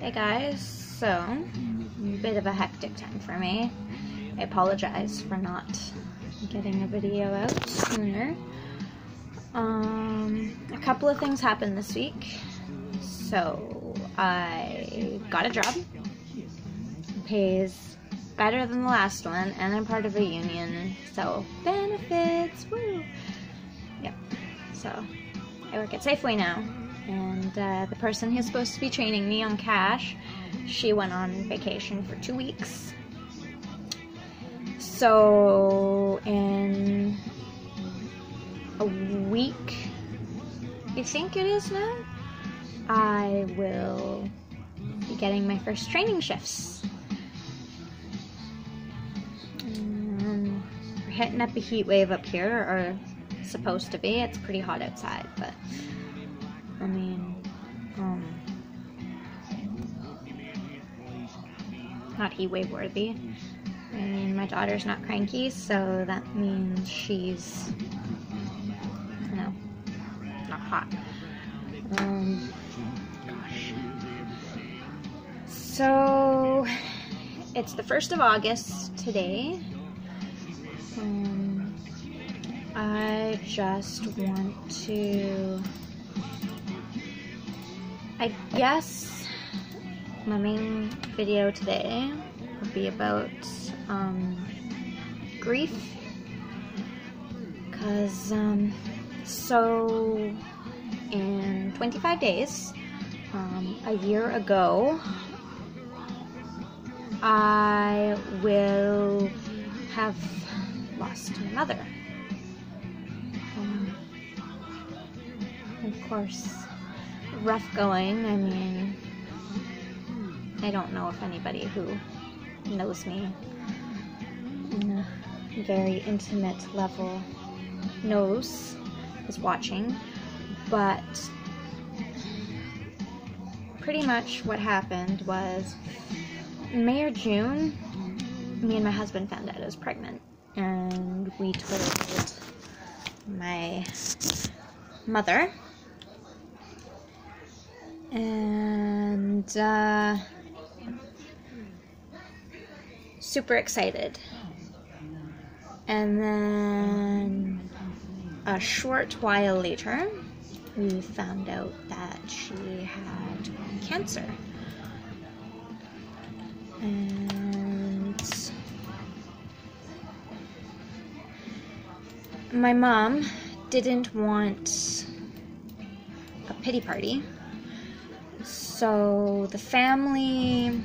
Hey guys, so, a bit of a hectic time for me. I apologize for not getting a video out sooner. A couple of things happened this week. So, I got a job. It pays better than the last one, and I'm part of a union, so benefits, woo! Yep, so I work at Safeway now. And the person who's supposed to be training me on cash, she went on vacation for 2 weeks. So in a week, I think it is now, I will be getting my first training shifts. We're hitting up a heat wave up here, or supposed to be. It's pretty hot outside, but I mean, not heat wave worthy. I mean, my daughter's not cranky, so that means she's, you know, not hot. Gosh. So, it's the 1st of August today. I just want to, I guess my main video today will be about grief, because so in 25 days, a year ago, I will have lost my mother. Of course, rough going. I mean, I don't know if anybody who knows me on a very intimate level is watching, but pretty much what happened was in May or June, me and my husband found out I was pregnant, and we told my mother, and super excited. And then a short while later, we found out that she had cancer. And my mom didn't want a pity party, so the family,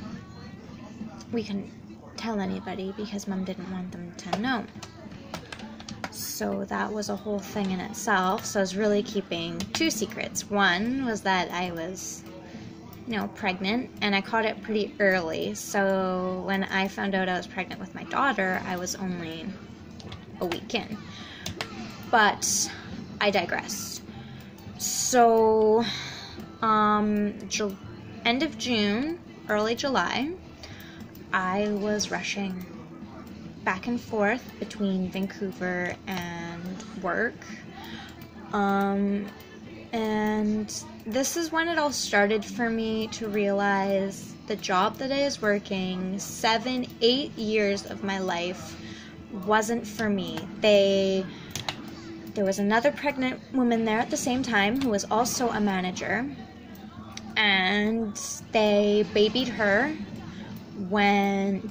we couldn't tell anybody because Mom didn't want them to know. So that was a whole thing in itself. So I was really keeping 2 secrets. One was that I was, pregnant, and I caught it pretty early. So when I found out I was pregnant with my daughter, I was only a week in. But I digress. So, end of June, early July, I was rushing back and forth between Vancouver and work. And this is when it all started for me to realize the job that I was working 7-8 years of my life wasn't for me. There was another pregnant woman there at the same time who was also a manager, and they babied her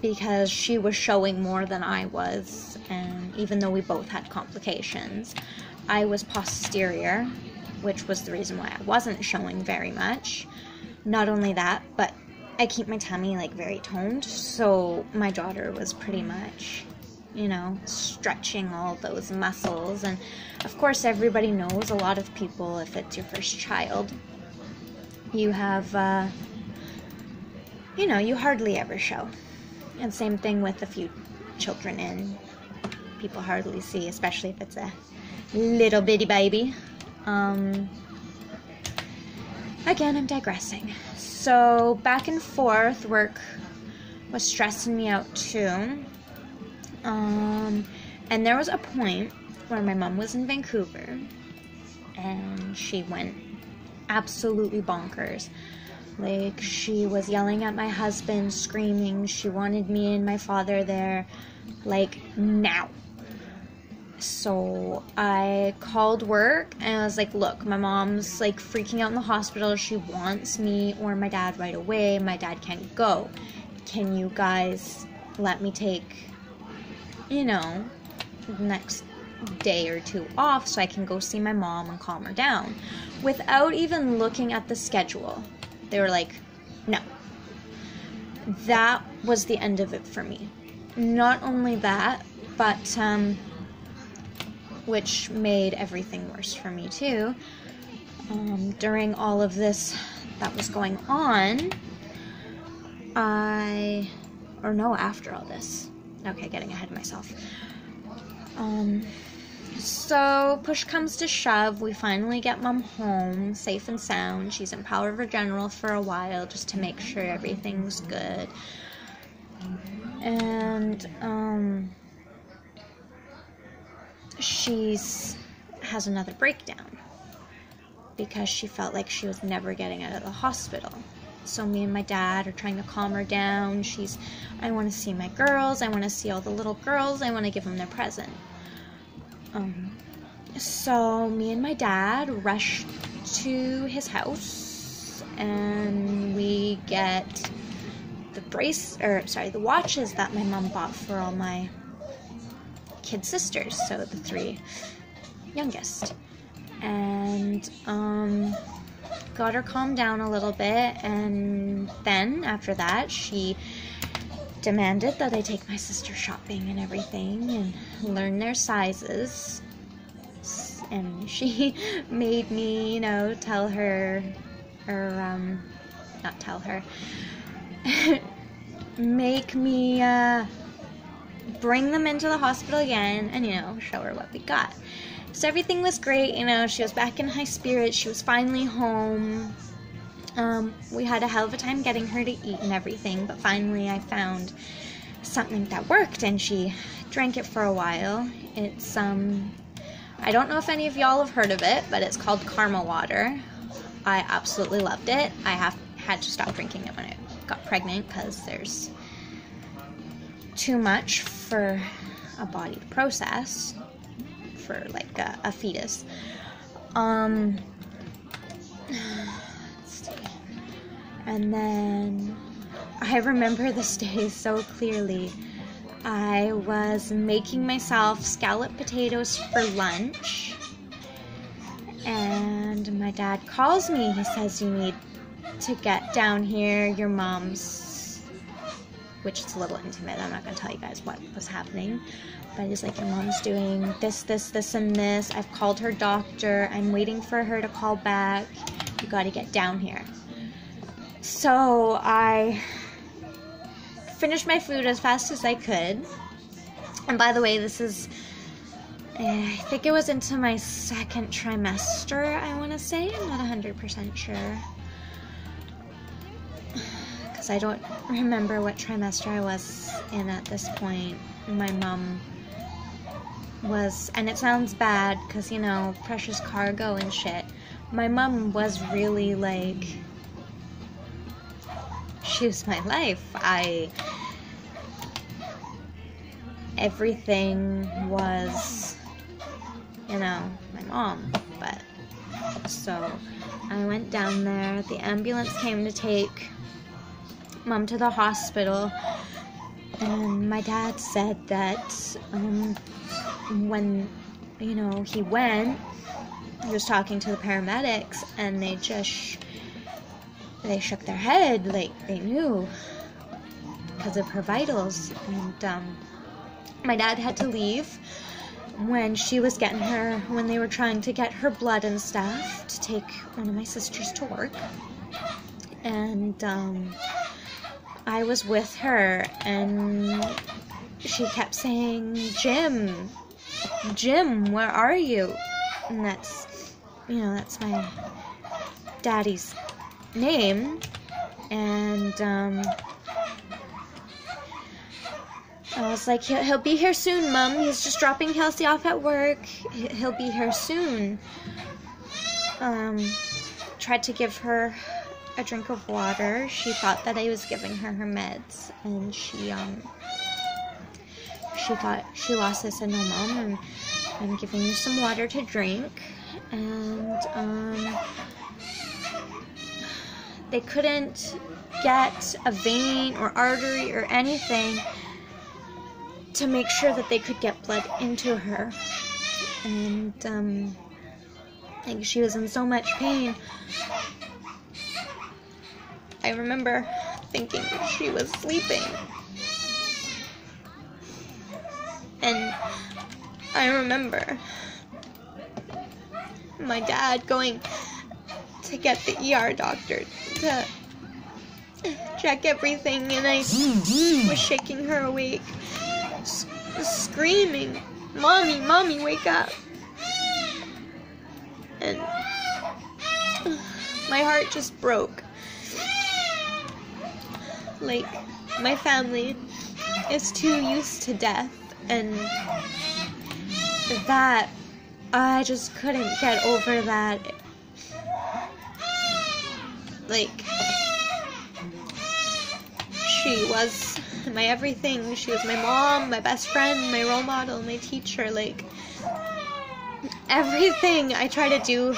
because she was showing more than I was, and even though we both had complications, I was posterior, which was the reason why I wasn't showing very much. Not only that, but I keep my tummy very toned, so my daughter was pretty much, stretching all those muscles. And of course everybody knows, a lot of people, if it's your first child, you have you hardly ever show. And same thing with a few children in. People hardly see, especially if it's a little bitty baby. Again, I'm digressing. So back and forth, work was stressing me out too. And there was a point where my mom was in Vancouver, and she went absolutely bonkers. Like, she was yelling at my husband, screaming. She wanted me and my father there, like, now. So I called work and I was like, look, my mom's like freaking out in the hospital. She wants me or my dad right away. My dad can't go. Can you guys let me take, you know, the next day or two off so I can go see my mom and calm her down? Without even looking at the schedule, they were like, no. That was the end of it for me. Not only that, but which made everything worse for me too. During all of this that was going on, after all this. Okay, getting ahead of myself. So push comes to shove, we finally get Mom home, safe and sound. She's in Powell River General for a while just to make sure everything's good. And she has another breakdown because she felt like she was never getting out of the hospital. So me and my dad are trying to calm her down. I want to see my girls. I want to see all the little girls. I want to give them their present. So me and my dad rush to his house and we get the watches that my mom bought for all my kid sisters, so the 3 youngest, and got her calmed down a little bit. And then after that she demanded that I take my sister shopping and everything and learn their sizes, and she made me, you know, tell her, or not tell her, make me bring them into the hospital again and, you know, show her what we got. So everything was great, you know, she was back in high spirits, she was finally home. We had a hell of a time getting her to eat and everything, but finally I found something that worked and she drank it for a while. It's, I don't know if any of y'all have heard of it, but it's called Karma Water. I absolutely loved it. I had to stop drinking it when I got pregnant because there's too much for a body to process for like a fetus. Let's see. And then I remember this day so clearly. I was making myself scalloped potatoes for lunch and my dad calls me. He says, you need to get down here. Your mom's, which is a little intimate, I'm not going to tell you guys what was happening, but he's like, your mom's doing this, and this. I've called her doctor. I'm waiting for her to call back. You got to get down here. So I finished my food as fast as I could. And by the way, this is, I think it was into my 2nd trimester, I want to say. I'm not 100% sure, because I don't remember what trimester I was in at this point. My mom was, and it sounds bad because, you know, precious cargo and shit. My mom was really like, she was my life. Everything was, you know, my mom. But so I went down there. The ambulance came to take Mom to the hospital, and my dad said that when, you know, he went, he was talking to the paramedics, and they shook their head like they knew because of her vitals. And my dad had to leave when they were trying to get her blood and stuff to take one of my sisters to work. And I was with her, and she kept saying, Jim, where are you? And that's, you know, that's my daddy's name. And I was like, he'll be here soon, Mom. He's just dropping Kelsey off at work. He'll be here soon. Tried to give her a drink of water. She thought that I was giving her her meds, and she thought she lost this. I said, no, Mom, I'm giving you some water to drink. And they couldn't get a vein or artery or anything to make sure that they could get blood into her. And like, she was in so much pain. I remember thinking she was sleeping. And I remember my dad going to get the ER doctor to check everything, and I was shaking her awake, screaming, "Mommy, Mommy, wake up!" And my heart just broke. Like, my family is too used to death, and that, I just couldn't get over that. Like, she was my everything. She was my mom, my best friend, my role model, my teacher. Like, everything I try to do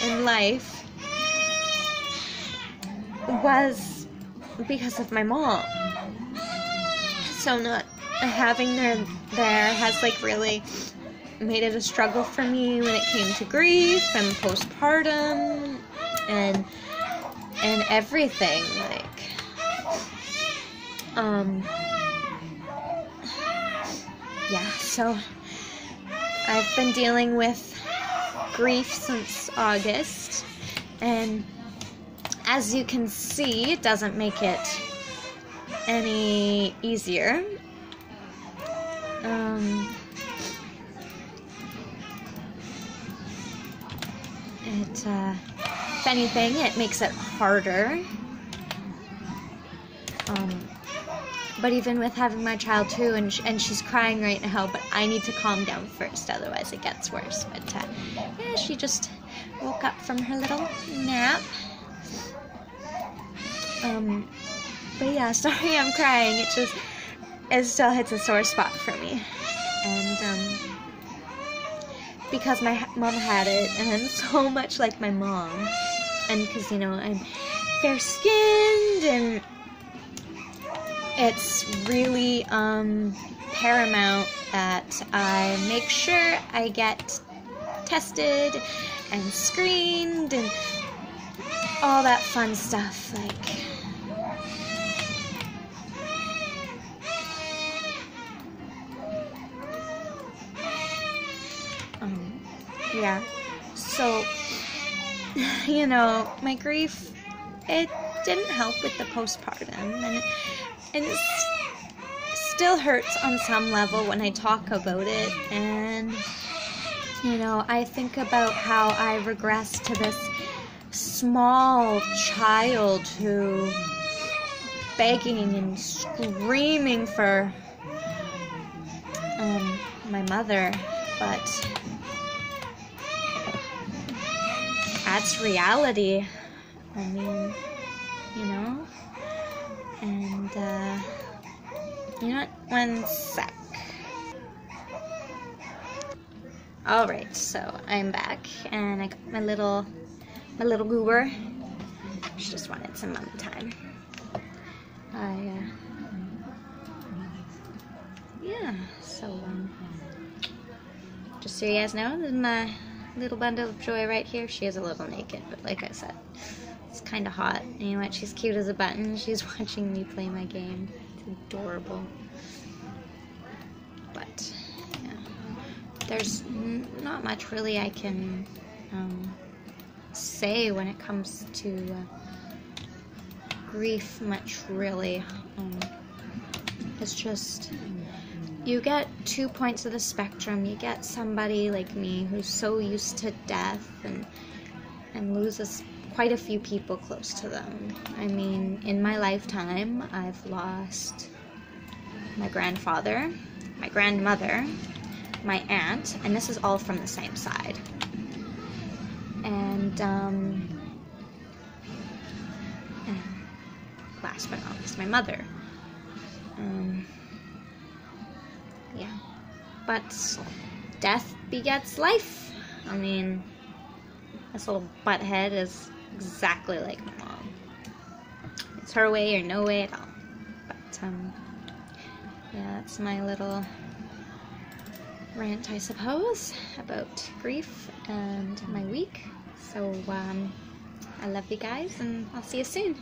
in life was because of my mom. So not having her there has, like, really made it a struggle for me when it came to grief and postpartum and everything. Like, yeah, so I've been dealing with grief since August, and as you can see, it doesn't make it any easier. If anything, it makes it harder. But even with having my child too, and she's crying right now, but I need to calm down first, otherwise it gets worse. But yeah, she just woke up from her little nap. But yeah, sorry I'm crying. It still hits a sore spot for me. And because my mom had it, and I'm so much like my mom, and because, you know, I'm fair-skinned, and it's really paramount that I make sure I get tested and screened and all that fun stuff. Like, yeah, so, you know, my grief, it didn't help with the postpartum, and it still hurts on some level when I talk about it. And, you know, I think about how I regressed to this small child who begging and screaming for my mother, but that's reality. I mean, you know. And you know what? One sec. Alright, so I'm back, and I got my little goober. She just wanted some mom time. Yeah, so just so you guys know, this is my little bundle of joy right here. She is a little naked, but like I said, it's kind of hot. And you know what? She's cute as a button. She's watching me play my game. It's adorable. But yeah, there's not much really I can say when it comes to grief. Much really. It's just, you get 2 points of the spectrum. You get somebody like me who's so used to death and loses quite a few people close to them. I mean, in my lifetime, I've lost my grandfather, my grandmother, my aunt, and this is all from the same side. And last but not least, my mother. Yeah. But death begets life. I mean, this little butthead is exactly like my mom. It's her way or no way at all. But, yeah, that's my little rant, I suppose, about grief and my week. So, I love you guys, and I'll see you soon.